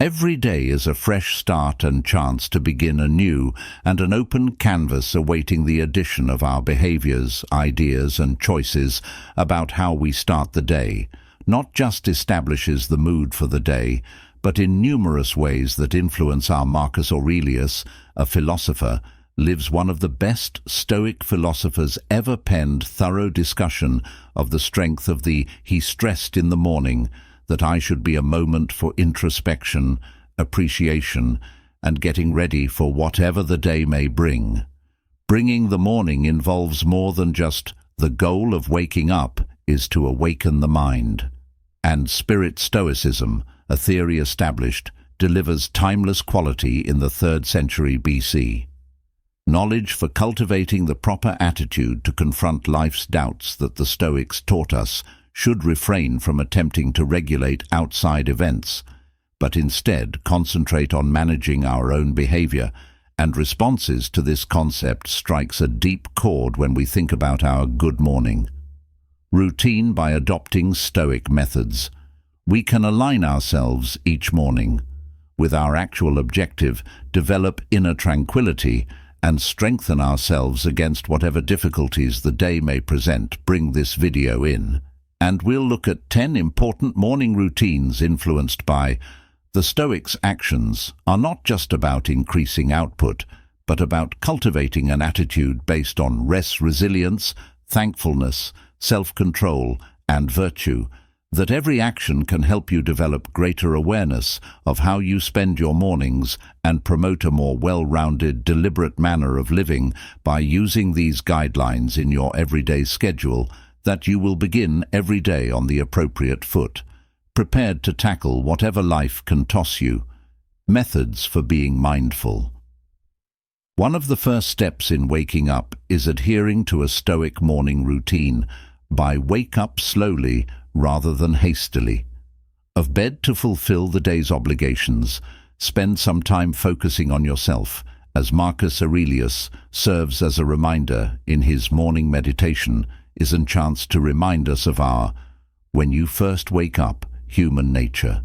Every day is a fresh start and chance to begin anew, and an open canvas awaiting the addition of our behaviors, ideas and choices about how we start the day. Not just establishes the mood for the day, but in numerous ways that influence our Marcus Aurelius, a philosopher, lives one of the best Stoic philosophers ever penned thorough discussion of the strength of the "he stressed in the morning" that I should be a moment for introspection, appreciation, and getting ready for whatever the day may bring. Bringing the morning involves more than just the goal of waking up is to awaken the mind. And spirit Stoicism, a theory established, delivers timeless quality in the 3rd century BC. Knowledge for cultivating the proper attitude to confront life's doubts that the Stoics taught us should refrain from attempting to regulate outside events, but instead concentrate on managing our own behavior, and responses to this concept strikes a deep chord when we think about our good morning. Routine. By adopting Stoic methods, we can align ourselves each morning with our actual objective, develop inner tranquility, and strengthen ourselves against whatever difficulties the day may present. Bring this video in, and we'll look at 10 important morning routines influenced by the Stoics. Actions are not just about increasing output, but about cultivating an attitude based on resilience, thankfulness, self-control, and virtue. That every action can help you develop greater awareness of how you spend your mornings and promote a more well-rounded, deliberate manner of living by using these guidelines in your everyday schedule, that you will begin every day on the appropriate foot, prepared to tackle whatever life can toss you. Methods for being mindful. One of the first steps in waking up is adhering to a Stoic morning routine. By wake up slowly rather than hastily. Of bed to fulfill the day's obligations, spend some time focusing on yourself, as Marcus Aurelius serves as a reminder in his morning meditation, is a chance to remind us of our, when you first wake up, human nature.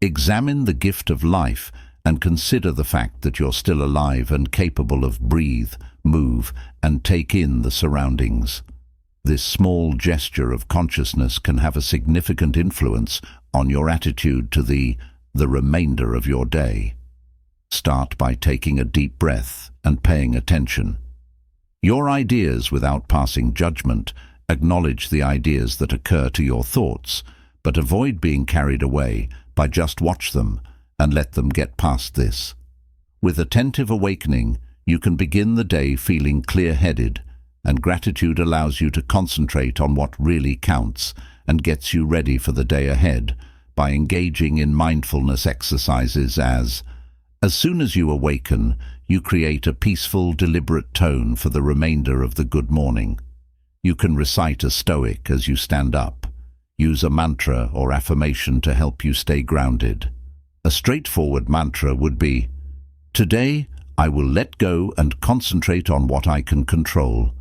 Examine the gift of life and consider the fact that you're still alive and capable of breathe, move, and take in the surroundings. This small gesture of consciousness can have a significant influence on your attitude to the remainder of your day. Start by taking a deep breath and paying attention. Your ideas without passing judgment. Acknowledge the ideas that occur to your thoughts, but avoid being carried away. By just watch them and let them get past this. With attentive awakening, you can begin the day feeling clear-headed, and gratitude allows you to concentrate on what really counts and gets you ready for the day ahead by engaging in mindfulness exercises. As soon as you awaken, you create a peaceful, deliberate tone for the remainder of the good morning. You can recite a Stoic as you stand up. Use a mantra or affirmation to help you stay grounded. A straightforward mantra would be, "Today, I will let go and concentrate on what I can control."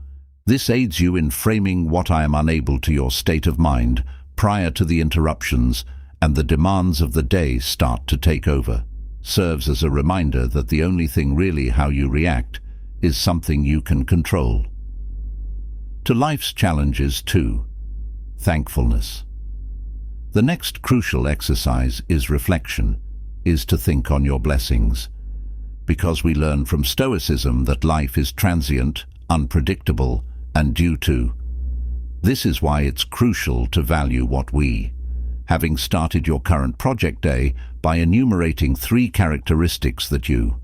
This aids you in framing what I am unable to your state of mind prior to the interruptions and the demands of the day start to take over. Serves as a reminder that the only thing really how you react is something you can control. To life's challenges too. Thankfulness. The next crucial exercise is reflection, is to think on your blessings. Because we learn from Stoicism that life is transient, unpredictable, and due to. This is why it's crucial to value what we. Having started your current project day by enumerating 3 characteristics that you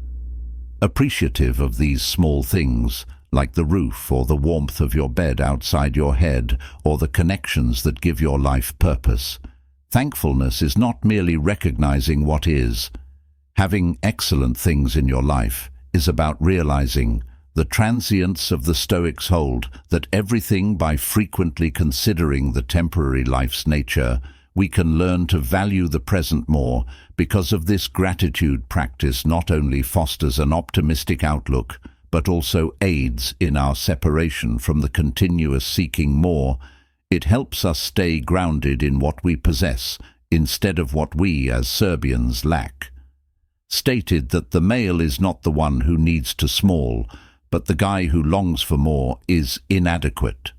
appreciative of these small things, like the roof or the warmth of your bed outside your head, or the connections that give your life purpose. Thankfulness is not merely recognizing what is. Having excellent things in your life is about realizing the transience of the Stoics hold that everything. By frequently considering the temporary life's nature, we can learn to value the present more. Because of this, gratitude practice not only fosters an optimistic outlook, but also aids in our separation from the continuous seeking more. It helps us stay grounded in what we possess instead of what we as Serbians lack, stated that the male is not the one who needs to small, but the guy who longs for more is inadequate.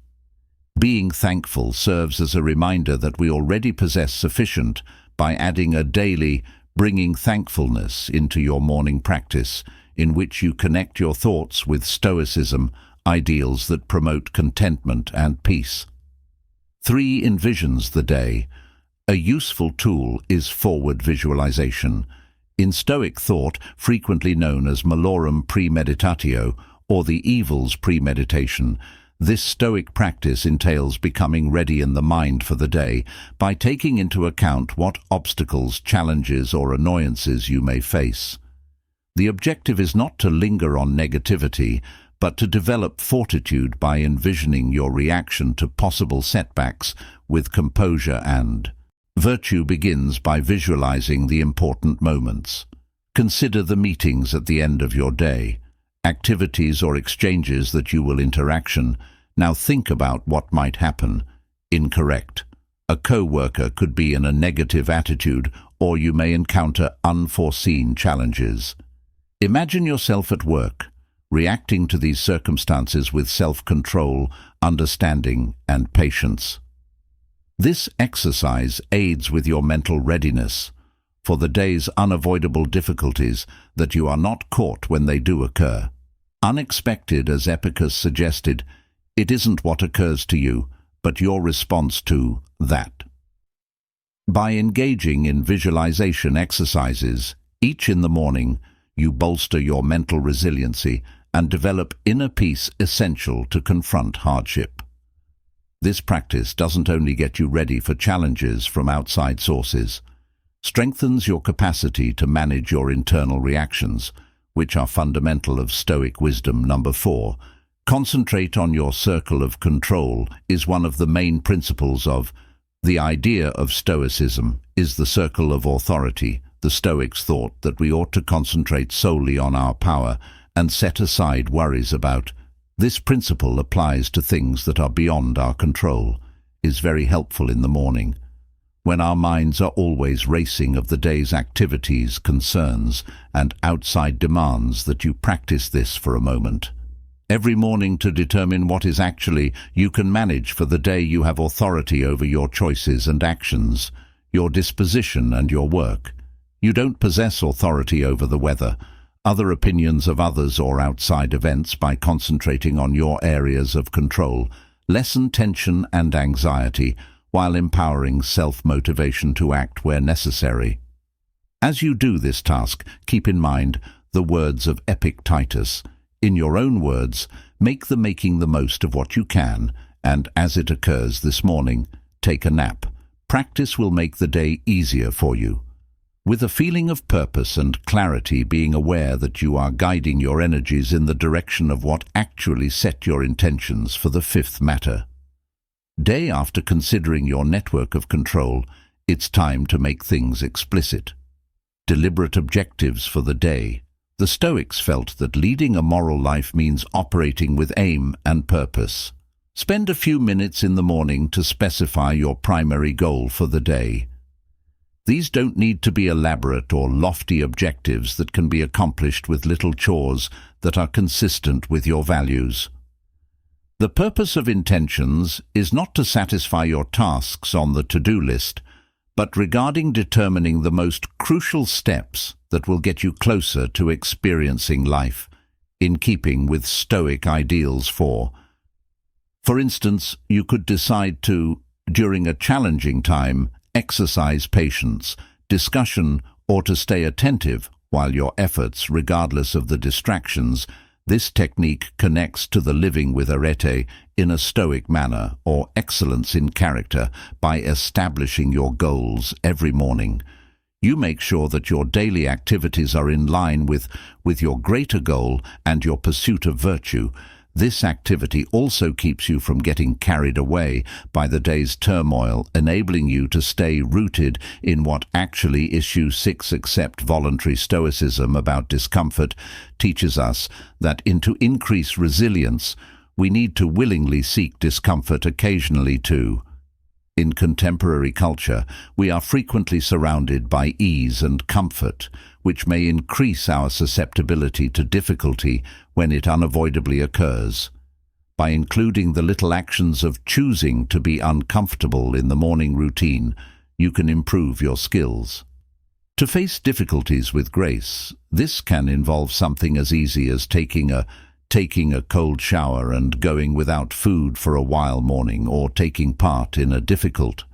Being thankful serves as a reminder that we already possess sufficient by adding a daily bringing thankfulness into your morning practice, in which you connect your thoughts with Stoicism, ideals that promote contentment and peace. 3. Envisions the day. A useful tool is forward visualization. In Stoic thought, frequently known as malorum premeditatio, or the evils premeditation, this Stoic practice entails becoming ready in the mind for the day by taking into account what obstacles, challenges, or annoyances you may face. The objective is not to linger on negativity, but to develop fortitude by envisioning your reaction to possible setbacks with composure and virtue. Begins by visualizing the important moments. Consider the meetings at the end of your day, activities or exchanges that you will interaction. Now think about what might happen. Incorrect. A co-worker could be in a negative attitude, or you may encounter unforeseen challenges. Imagine yourself at work, reacting to these circumstances with self-control, understanding, and patience. This exercise aids with your mental readiness for the day's unavoidable difficulties, that you are not caught when they do occur. Unexpected, as Epicurus suggested, it isn't what occurs to you, but your response to that. By engaging in visualization exercises, each in the morning, you bolster your mental resiliency and develop inner peace essential to confront hardship. This practice doesn't only get you ready for challenges from outside sources, strengthens your capacity to manage your internal reactions, which are fundamental of Stoic wisdom. Number 4. Concentrate on your circle of control is one of the main principles of the idea of Stoicism is the circle of authority. The Stoics thought that we ought to concentrate solely on our power and set aside worries about. This principle applies to things that are beyond our control, is very helpful in the morning, when our minds are always racing of the day's activities, concerns, and outside demands, that you practice this for a moment. Every morning to determine what is actually you can manage for the day. You have authority over your choices and actions, your disposition and your work. You don't possess authority over the weather, other opinions of others or outside events. By concentrating on your areas of control, lessen tension and anxiety while empowering self-motivation to act where necessary. As you do this task, keep in mind the words of Epictetus. In your own words, make the making the most of what you can, and as it occurs this morning, take a nap. Practice will make the day easier for you. With a feeling of purpose and clarity, being aware that you are guiding your energies in the direction of what actually set your intentions for the 5th matter. Day after considering your network of control, it's time to make things explicit. Deliberate objectives for the day. The Stoics felt that leading a moral life means operating with aim and purpose. Spend a few minutes in the morning to specify your primary goal for the day. These don't need to be elaborate or lofty objectives that can be accomplished with little chores that are consistent with your values. The purpose of intentions is not to satisfy your tasks on the to-do list, but regarding determining the most crucial steps that will get you closer to experiencing life, in keeping with Stoic ideals. For instance, you could decide to, during a challenging time, exercise patience, discussion, or to stay attentive while your efforts, regardless of the distractions. This technique connects to the living with arete in a Stoic manner, or excellence in character, by establishing your goals every morning. You make sure that your daily activities are in line with your greater goal and your pursuit of virtue. This activity also keeps you from getting carried away by the day's turmoil, enabling you to stay rooted in what actually. Issue 6. Accept voluntary Stoicism about discomfort teaches us that to increase resilience, we need to willingly seek discomfort occasionally too. In contemporary culture, we are frequently surrounded by ease and comfort, which may increase our susceptibility to difficulty when it unavoidably occurs. By including the little actions of choosing to be uncomfortable in the morning routine, you can improve your skills. To face difficulties with grace, this can involve something as easy as taking a cold shower and going without food for a while morning, or taking part in a difficult.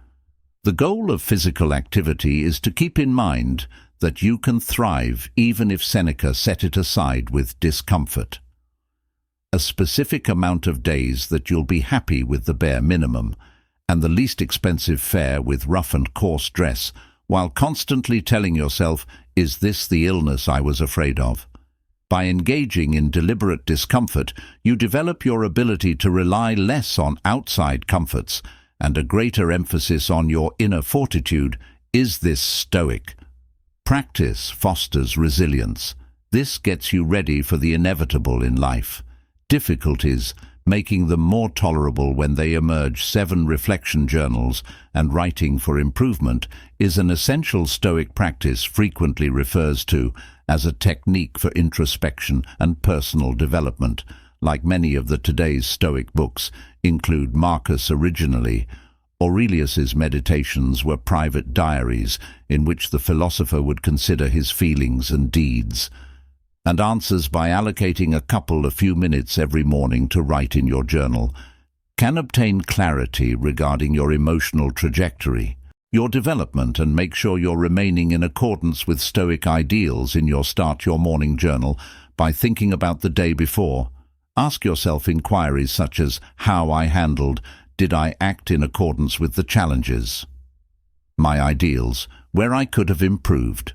The goal of physical activity is to keep in mind that you can thrive even if Seneca set it aside with discomfort. A specific amount of days that you'll be happy with the bare minimum, and the least expensive fare with rough and coarse dress, while constantly telling yourself, "Is this the illness I was afraid of?" By engaging in deliberate discomfort, you develop your ability to rely less on outside comforts and a greater emphasis on your inner fortitude. Is this Stoic? Practice fosters resilience. This gets you ready for the inevitable in life. Difficulties, making them more tolerable when they emerge. 7 reflection journals and writing for improvement is an essential Stoic practice frequently refers to as a technique for introspection and personal development. Like many of the today's Stoic books include Marcus originally, Aurelius's meditations were private diaries in which the philosopher would consider his feelings and deeds, and answers by allocating a few minutes every morning to write in your journal can obtain clarity regarding your emotional trajectory, your development, and make sure you're remaining in accordance with Stoic ideals in your Start Your Morning journal by thinking about the day before. Ask yourself inquiries such as, how I handled, did I act in accordance with the challenges? My ideals, where I could have improved.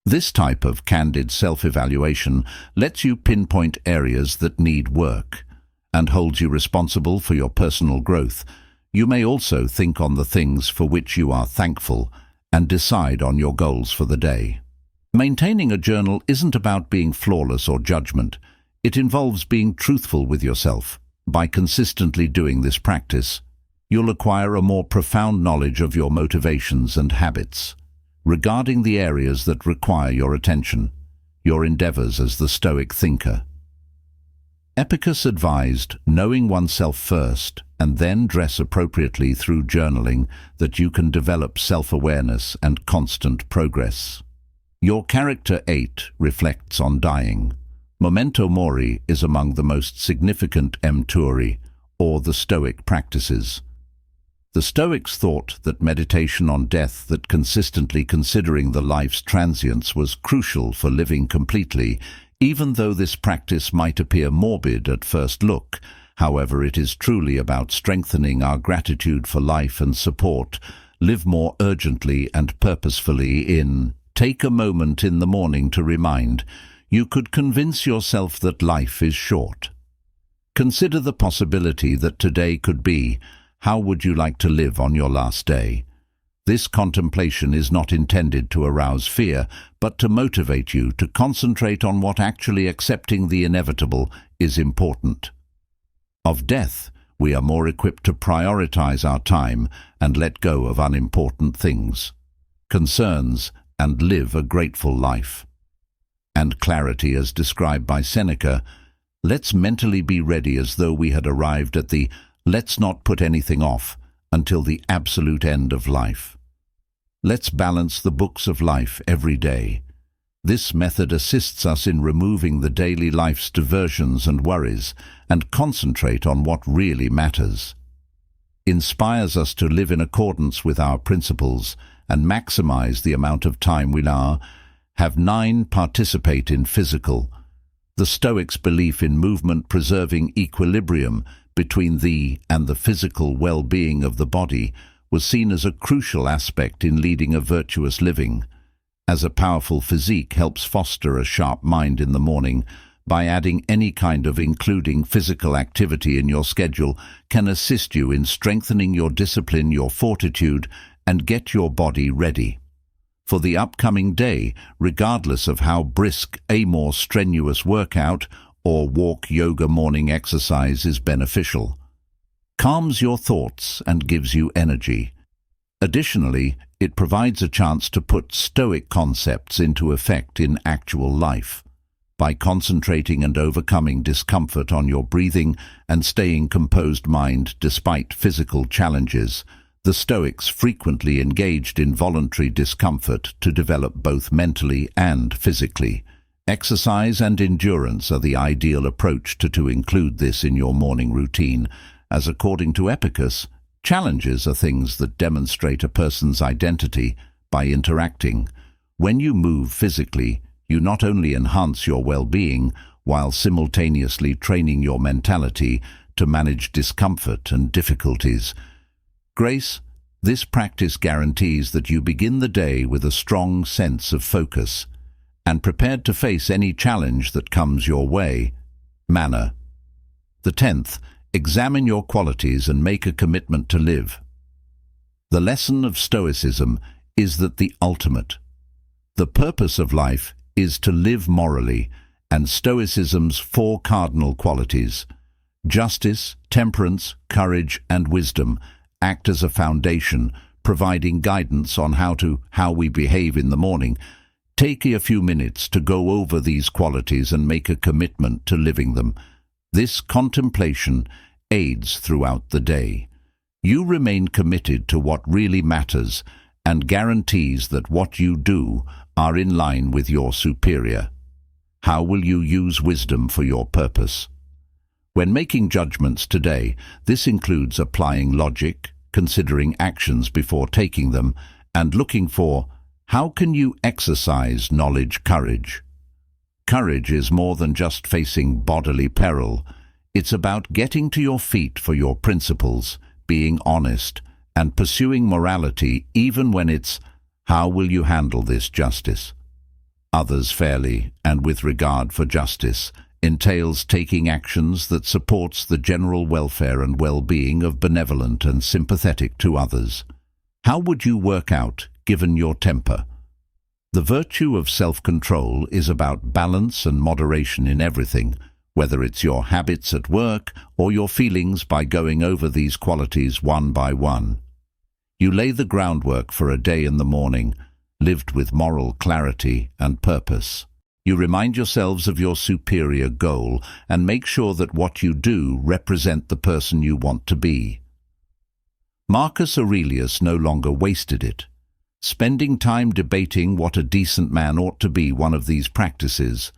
This type of candid self-evaluation lets you pinpoint areas that need work and holds you responsible for your personal growth. You may also think on the things for which you are thankful and decide on your goals for the day. Maintaining a journal isn't about being flawless or judgment. It involves being truthful with yourself. By consistently doing this practice, you'll acquire a more profound knowledge of your motivations and habits. Regarding the areas that require your attention, your endeavors as the Stoic thinker. Epicurus advised knowing oneself first and then dress appropriately through journaling that you can develop self-awareness and constant progress. Your character 8 reflects on dying. Memento mori is among the most significant empturi, or the Stoic practices. The Stoics thought that meditation on death, that consistently considering the life's transience, was crucial for living completely. Even though this practice might appear morbid at first look, however, it is truly about strengthening our gratitude for life and support. Live more urgently and purposefully in. Take a moment in the morning to remind. You could convince yourself that life is short. Consider the possibility that today could be. How would you like to live on your last day? This contemplation is not intended to arouse fear, but to motivate you to concentrate on what actually accepting the inevitable is important. Of death, we are more equipped to prioritize our time and let go of unimportant things, concerns, and live a grateful life. And clarity, as described by Seneca, let's mentally be ready as though we had arrived at the let's not put anything off until the absolute end of life. Let's balance the books of life every day. This method assists us in removing the daily life's diversions and worries and concentrate on what really matters. Inspires us to live in accordance with our principles and maximize the amount of time we have. 9. Participate in physical. The Stoics' belief in movement preserving equilibrium between the and the physical well-being of the body was seen as a crucial aspect in leading a virtuous living. As a powerful physique helps foster a sharp mind in the morning, by adding any kind of including physical activity in your schedule can assist you in strengthening your discipline, your fortitude, and get your body ready for the upcoming day, regardless of how brisk a more strenuous workout or walk yoga morning exercise is beneficial. calms your thoughts and gives you energy. Additionally, it provides a chance to put Stoic concepts into effect in actual life. By concentrating and overcoming discomfort on your breathing and staying composed mind despite physical challenges, the Stoics frequently engaged in voluntary discomfort to develop both mentally and physically. Exercise and endurance are the ideal approach to include this in your morning routine, as according to Epicus, challenges are things that demonstrate a person's identity by interacting. When you move physically, you not only enhance your well-being, while simultaneously training your mentality to manage discomfort and difficulties. Grace, this practice guarantees that you begin the day with a strong sense of focus and prepared to face any challenge that comes your way. Manner. The 10th, examine your qualities and make a commitment to live. The lesson of Stoicism is that the purpose of life is to live morally, and Stoicism's 4 cardinal qualities, justice, temperance, courage, and wisdom, act as a foundation, providing guidance on how we behave in the morning. Take a few minutes to go over these qualities and make a commitment to living them. This contemplation aids throughout the day. You remain committed to what really matters and guarantees that what you do are in line with your superior. How will you use wisdom for your purpose? When making judgments today, this includes applying logic, considering actions before taking them, and looking for how can you exercise knowledge courage. Courage is more than just facing bodily peril. It's about getting to your feet for your principles, being honest, and pursuing morality even when it's how will you handle this justice? Others fairly and with regard for justice entails taking actions that supports the general welfare and well-being of benevolent and sympathetic to others. How would you work out given your temper? The virtue of self-control is about balance and moderation in everything, whether it's your habits at work or your feelings. By going over these qualities one by one, you lay the groundwork for a day in the morning, lived with moral clarity and purpose. You remind yourselves of your superior goal and make sure that what you do represent the person you want to be. Marcus Aurelius no longer wasted it. Spending time debating what a decent man ought to be one of these practices.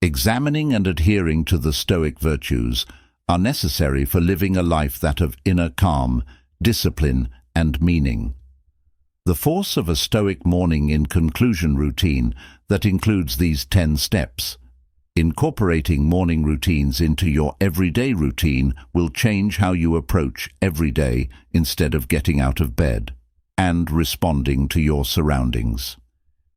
Examining and adhering to the Stoic virtues are necessary for living a life that of inner calm, discipline, and meaning. The force of a Stoic morning in conclusion routine that includes these 10 steps. Incorporating morning routines into your everyday routine will change how you approach every day instead of getting out of bed and responding to your surroundings.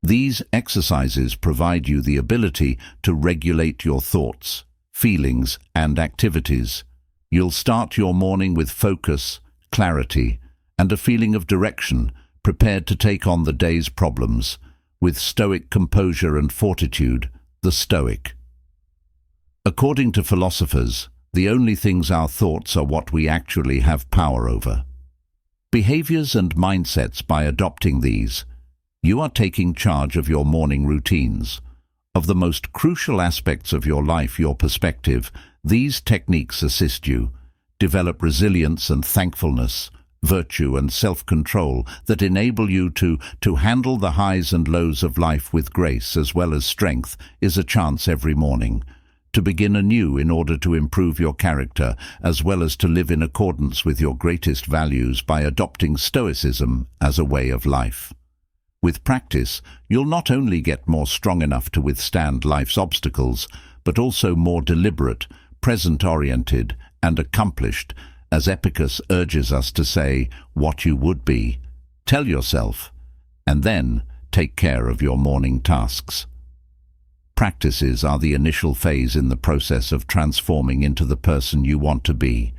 These exercises provide you the ability to regulate your thoughts, feelings, and activities. You'll start your morning with focus, clarity, and a feeling of direction, prepared to take on the day's problems with Stoic composure and fortitude. The Stoic. According to philosophers, the only things our thoughts are what we actually have power over. Behaviors and mindsets. By adopting these, you are taking charge of your morning routines. Of the most crucial aspects of your life, your perspective, these techniques assist you. Develop resilience and thankfulness, virtue and self-control that enable you to handle the highs and lows of life with grace as well as strength is a chance every morning to begin anew in order to improve your character as well as to live in accordance with your greatest values by adopting Stoicism as a way of life. With practice, you'll not only get more strong enough to withstand life's obstacles, but also more deliberate, present-oriented, and accomplished, as Epicus urges us to say what you would be. Tell yourself, and then take care of your morning tasks. Practices are the initial phase in the process of transforming into the person you want to be.